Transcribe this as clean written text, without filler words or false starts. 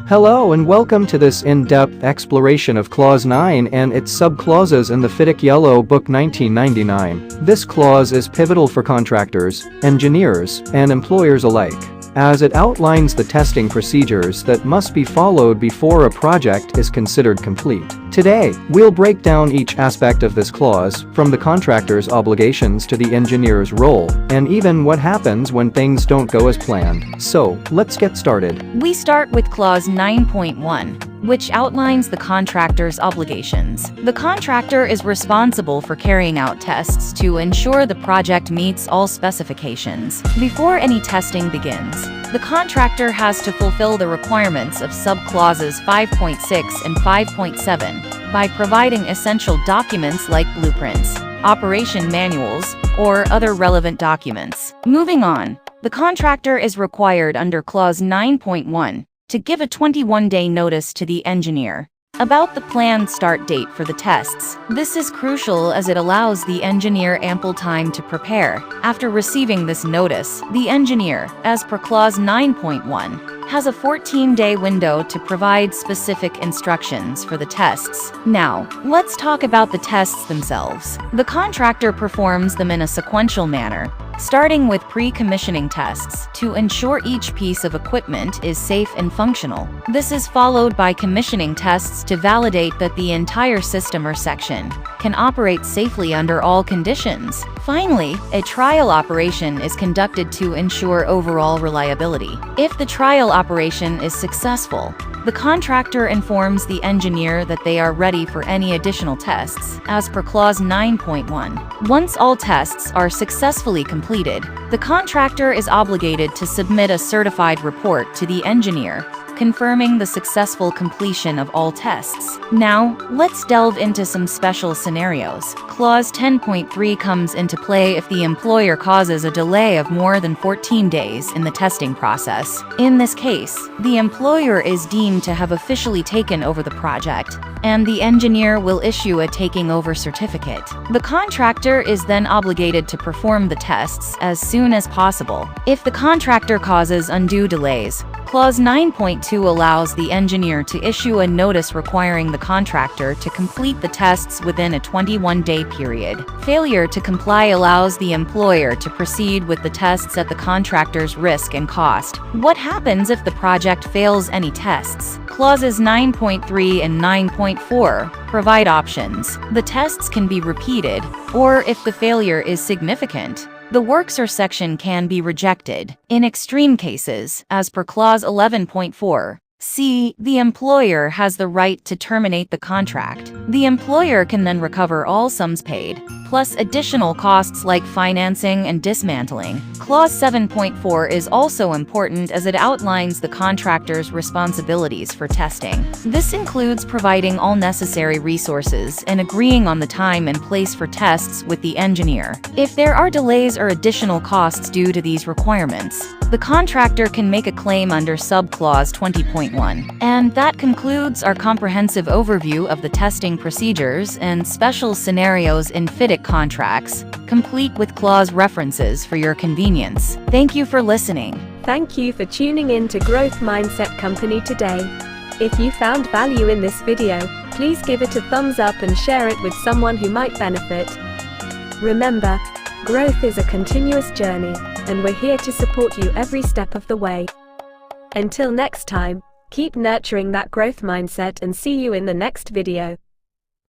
Hello and welcome to this in-depth exploration of Clause 9 and its sub-clauses in the FIDIC Yellow Book 1999. This clause is pivotal for contractors, engineers, and employers alike, as it outlines the testing procedures that must be followed before a project is considered complete. Today, we'll break down each aspect of this clause, from the contractor's obligations to the engineer's role, and even what happens when things don't go as planned. So, let's get started. We start with Clause 9.1, which outlines the contractor's obligations. The contractor is responsible for carrying out tests to ensure the project meets all specifications. Before any testing begins, the contractor has to fulfill the requirements of sub-clauses 5.6 and 5.7 by providing essential documents like blueprints, operation manuals, or other relevant documents. Moving on, the contractor is required under Clause 9.1 to give a 21-day notice to the engineer about the planned start date for the tests. This is crucial as it allows the engineer ample time to prepare. After receiving this notice, the engineer, as per Clause 9.1, has a 14-day window to provide specific instructions for the tests. Now, let's talk about the tests themselves. The contractor performs them in a sequential manner, starting with pre-commissioning tests to ensure each piece of equipment is safe and functional. This is followed by commissioning tests to validate that the entire system or section can operate safely under all conditions. Finally, a trial operation is conducted to ensure overall reliability. If the trial operation is successful, the contractor informs the engineer that they are ready for any additional tests, as per Clause 9.1. Once all tests are successfully completed, the contractor is obligated to submit a certified report to the engineer, confirming the successful completion of all tests. Now, let's delve into some special scenarios. Clause 10.3 comes into play if the employer causes a delay of more than 14 days in the testing process. In this case, the employer is deemed to have officially taken over the project, and the engineer will issue a taking over certificate. The contractor is then obligated to perform the tests as soon as possible. If the contractor causes undue delays, Clause 9.2 allows the engineer to issue a notice requiring the contractor to complete the tests within a 21-day period. Failure to comply allows the employer to proceed with the tests at the contractor's risk and cost. What happens if the project fails any tests? Clauses 9.3 and 9.4 provide options. The tests can be repeated, or if the failure is significant, the works or section can be rejected. In extreme cases, as per Clause 11.4, c, the employer has the right to terminate the contract. The employer can then recover all sums paid, plus additional costs like financing and dismantling. Clause 7.4 is also important as it outlines the contractor's responsibilities for testing. This includes providing all necessary resources and agreeing on the time and place for tests with the engineer. If there are delays or additional costs due to these requirements, the contractor can make a claim under sub-clause 20.1. And that concludes our comprehensive overview of the testing procedures and special scenarios in FIDIC contracts, complete with clause references for your convenience. Thank you for listening. Thank you for tuning in to Growth Mindset Company today. If you found value in this video, please give it a thumbs up and share it with someone who might benefit. Remember, growth is a continuous journey, and we're here to support you every step of the way. Until next time, keep nurturing that growth mindset and see you in the next video.